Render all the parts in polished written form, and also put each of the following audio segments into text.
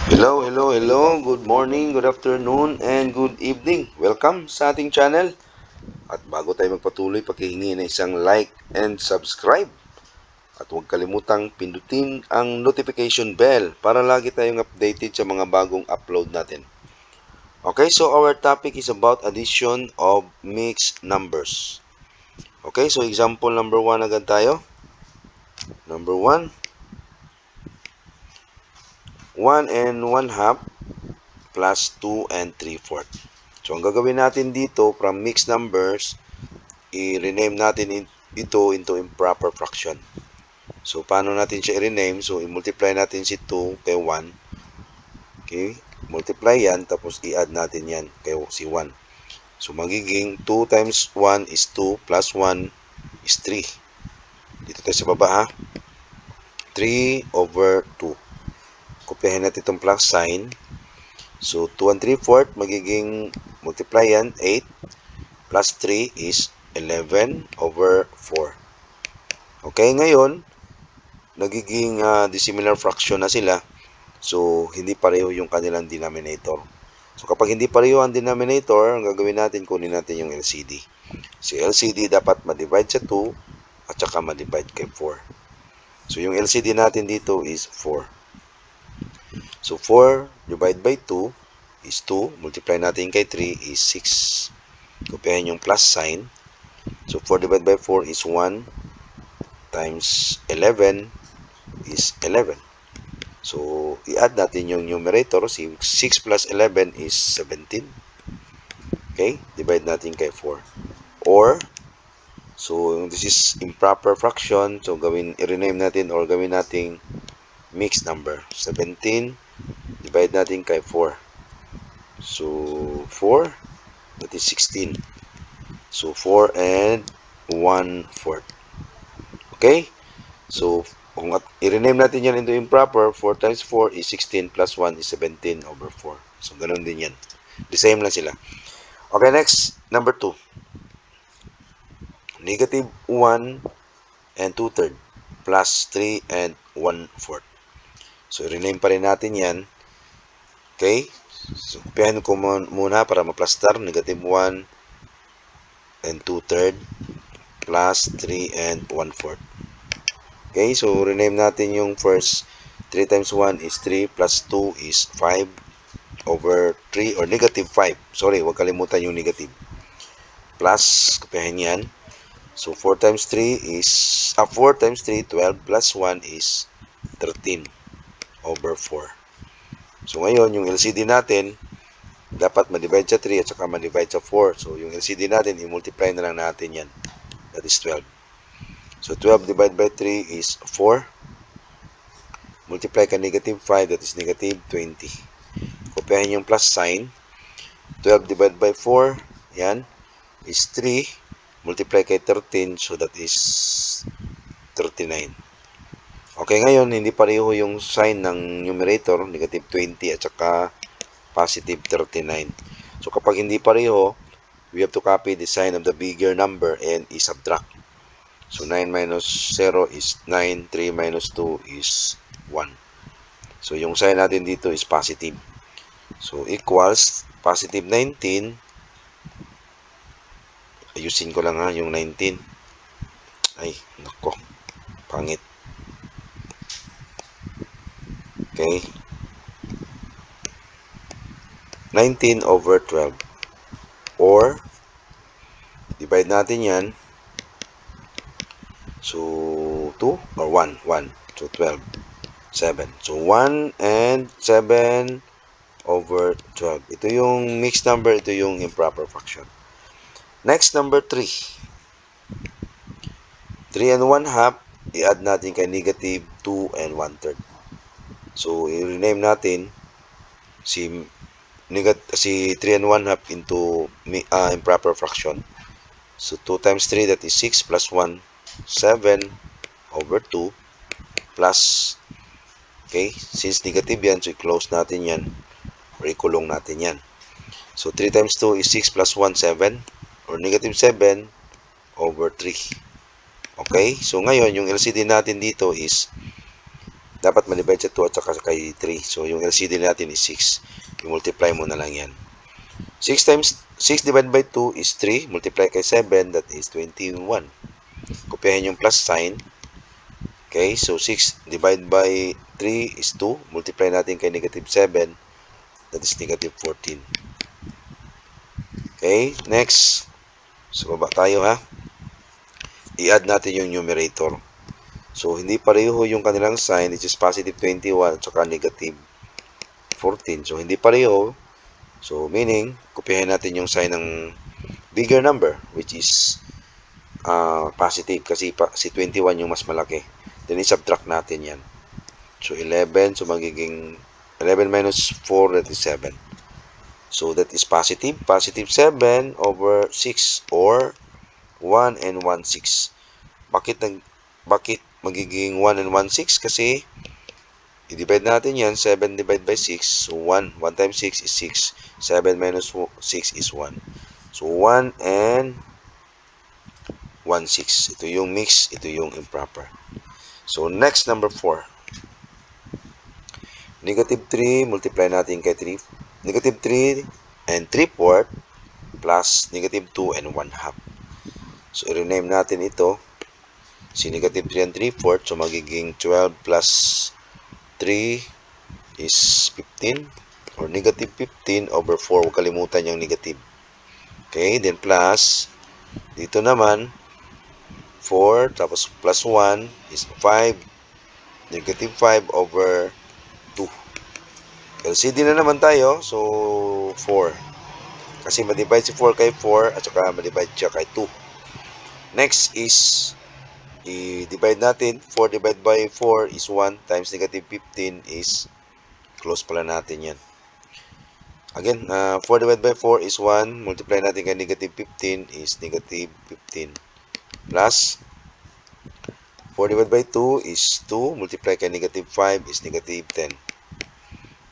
Hello, hello, hello. Good morning, good afternoon, and good evening. Welcome sa ating channel. At bago tayo magpatuloy, pakihingi ng isang like and subscribe. At huwag kalimutang pindutin ang notification bell para lagi tayong updated sa mga bagong upload natin. Okay, so our topic is about addition of mixed numbers. Okay, so example number 1 agad tayo. Number 1, 1 and 1/2 plus 2 and 3/4. So, ang gagawin natin dito from mixed numbers, i-rename natin ito into improper fraction. So, paano natin siya i-rename? So, i-multiply natin si 2 kay 1. Okay? Multiply yan, tapos i-add natin yan kay si 1. So, magiging 2 times 1 is 2 plus 1 is 3. Dito tayo sa baba ha. 3 over 2. Kopyahin natin itong plus sign. So, 2 and 3/4, magiging multiply yan, 8 plus 3 is 11 over 4. Okay, ngayon, nagiging dissimilar fraction na sila. So, hindi pareho yung kanilang denominator. So, kapag hindi pareho ang denominator, ang gagawin natin, kunin natin yung LCD. Si LCD dapat ma-divide sa 2 at saka ma-divide kay 4. So, yung LCD natin dito is 4. So, 4 divided by 2 is 2. Multiply natin kay 3 is 6. Kopyahin yung plus sign. So, 4 divided by 4 is 1 times 11 is 11. So, i-add natin yung numerator. 6 plus 11 is 17. Okay? Divide natin kay 4. Or, so, this is improper fraction. So, i-rename natin or gawin natin mixed number. 17, divide natin kay 4. So, 4, that is 16. So, 4 and 1/4. Okay? So, kung i-rename natin yan into improper, 4 times 4 is 16 plus 1 is 17 over 4. So, ganun din yan. The same lang sila. Okay, next. Number 2. Negative 1 and 2/3 plus 3 and 1/4. So, i-rename pa rin natin yan. Okay? So, kupihan ko muna para ma-plaster. Negative 1 and 2/3 plus 3 and 1/4. Okay, so rename natin yung first. 3 times 1 is 3 plus 2 is 5 over 3 or negative 5. Sorry, huwag kalimutan yung negative. Plus, kopyahin yan. So, 4 times 3 is 4 times 3, 12 plus 1 is 13 over 4. So, ngayon, yung LCD natin, dapat ma-divide sa 3 at saka ma-divide sa 4. So, yung LCD natin, i-multiply na lang natin yan. That is 12. So, 12 divided by 3 is 4. Multiply ka negative 5, that is negative 20. Kopyahin yung plus sign. 12 divided by 4, yan, is 3. Multiply kay 13, so that is 39. Okay, ngayon, hindi pareho yung sign ng numerator, negative 20 at saka positive 39. So, kapag hindi pareho, we have to copy the sign of the bigger number and i-subtract. So, 9 minus 0 is 9. 3 minus 2 is 1. So, yung sign natin dito is positive. So, equals positive 19. Ayusin ko lang yung 19. Ay, nako. Pangit. Okay. 19 over 12. Or, divide natin yan. So, 2 or 1? 1. So, 12. 7. So, 1 and 7 over 12. Ito yung mixed number. Ito yung improper fraction. Next, number 3. 3 and 1/2. I-add natin kay negative 2 and 1/3. So, i-rename natin si 3 and 1/2 into improper fraction. So, 2 times 3, that is 6 plus 1, 7 over 2 plus, okay, since negative yan, so i-close natin yan or ikulong natin yan. So, 3 times 2 is 6 plus 1, 7 or negative 7 over 3. Okay, so ngayon, yung LCD natin dito is dapat ma-divide sa 2 at saka kay 3. So, yung LCD natin is 6. I-multiply mo na lang yan. 6 divided by 2 is 3. Multiply kay 7, that is 21. Kopyahin yung plus sign. Okay, so 6 divided by 3 is 2. Multiply natin kay negative 7, that is negative 14. Okay, next. So, baba tayo ha. I-add natin yung numerator. So, hindi pareho yung kanilang sign, which is positive 21 at saka negative 14. So, hindi pareho. So, meaning, kopyahin natin yung sign ng bigger number, which is positive kasi si 21 yung mas malaki. Then, i-subtract natin yan. So, 11. So, magiging 11 minus 4, that is 7. So, that is positive. Positive 7 over 6 or 1 and 1/6. Bakit magiging 1 and 1/6? Kasi, i-divide natin yan. 7 divided by 6. So, 1. 1 times 6 is 6. 7 minus 6 is 1. So, 1 and 1/6. Ito yung mix. Ito yung improper. So, next, number 4. Negative 3, multiply natin kay 3. Negative 3 and 3/4 plus negative 2 and 1/2. So, i-rename natin ito. Si negative 3 and 3/4, so magiging 12 plus 3 is 15 or negative 15 over 4. Huwag kalimutan yung negative. Okay, then plus, dito naman, 4 tapos plus 1 is 5. Negative 5 over 2. LCD na naman tayo. So, 4. Kasi ma-divide si 4 kay 4 at saka ma-divide siya kay 2. Next is, i-divide natin. 4 divided by 4 is 1 times negative 15 is, close pala natin yan. Again, 4 divided by 4 is 1. Multiply natin kay negative 15 is negative 15. Plus, 4 divided by 2 is 2. Multiply kay negative 5 is negative 10.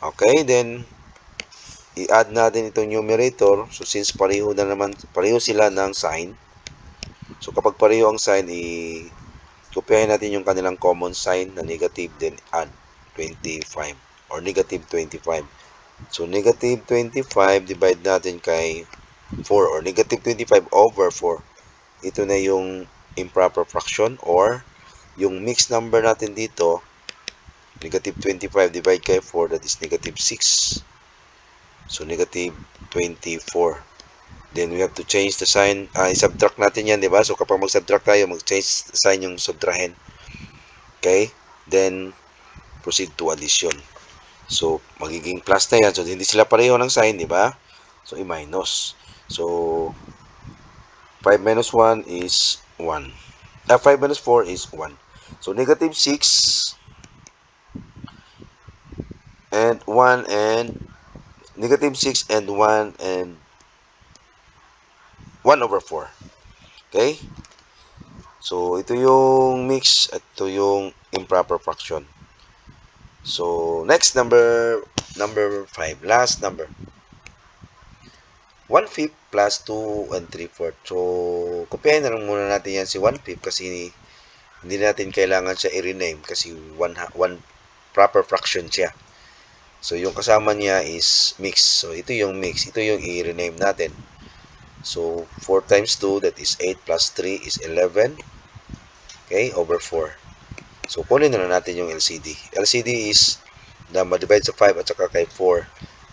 Okay, then, i-add natin itong numerator. So, since pareho sila ng sign. So, kapag pareho ang sign, kopyahin natin yung kanilang common sign na negative, then add 25 or negative 25. So, negative 25 divide natin kay 4 or negative 25 over 4. Ito na yung improper fraction or yung mixed number natin dito. Negative 25 divide kay 4, that is negative 6. So, negative 24. Then, we have to change the sign. I-subtract natin yan, diba? So, kapag mag-subtract tayo, mag-change the sign yung subtrahen. Okay? Then, proceed to addition. So, magiging plus na yan. So, hindi sila pareho ng sign, diba? So, i-minus. So, 5 minus 1 is 1. 5 minus 4 is 1. So, negative 6 and 1 and negative 6 and 1 and 1 over 4. Okay? So, ito yung mix at ito yung improper fraction. So, next number 5. Last number. 1/5 plus 2 and 3/4. So, kopyahin na lang muna natin yan si 1/5 kasi hindi natin kailangan siya i-rename kasi one proper fraction siya. So, yung kasama niya is mix. So, ito yung mix. Ito yung i-rename natin. So, 4 times 2, that is 8 plus 3 is 11. Okay, over 4. So, kunin na natin yung LCD. LCD is na ma-divide sa 5 at saka kay 4.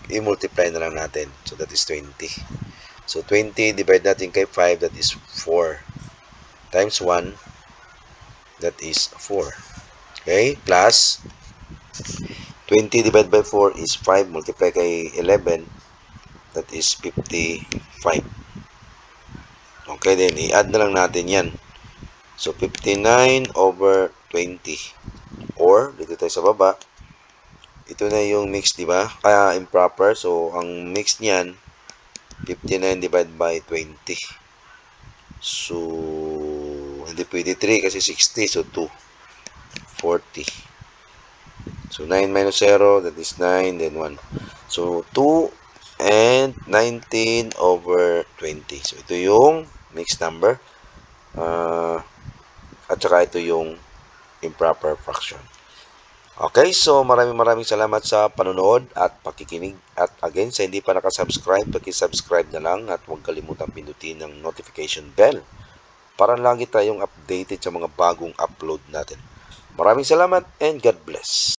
I-multiply na lang natin. So, that is 20. So, 20 divide natin kay 5, that is 4. Times 1, that is 4. Okay, plus 20 divided by 4 is 5. Multiply kay 11, that is 55. Okay, then i-add na lang natin yan. So, 59 over 20. Or, dito tayo sa baba. Ito na yung mix, di ba? Kaya improper. So, ang mix niyan, 59 divided by 20. So, hindi pwede 3 kasi 60. So, 2. 40. So, 9 minus 0, that is 9, then 1. So, 2 and 19 over 20. So, ito yung mixed number. At saka ito yung improper fraction. Okay, so maraming salamat sa panonood at pakikinig. At again, sa hindi pa nakasubscribe, paki-subscribe na lang at huwag kalimutang pindutin ng notification bell para lagi tayong updated sa mga bagong upload natin. Maraming salamat and God bless.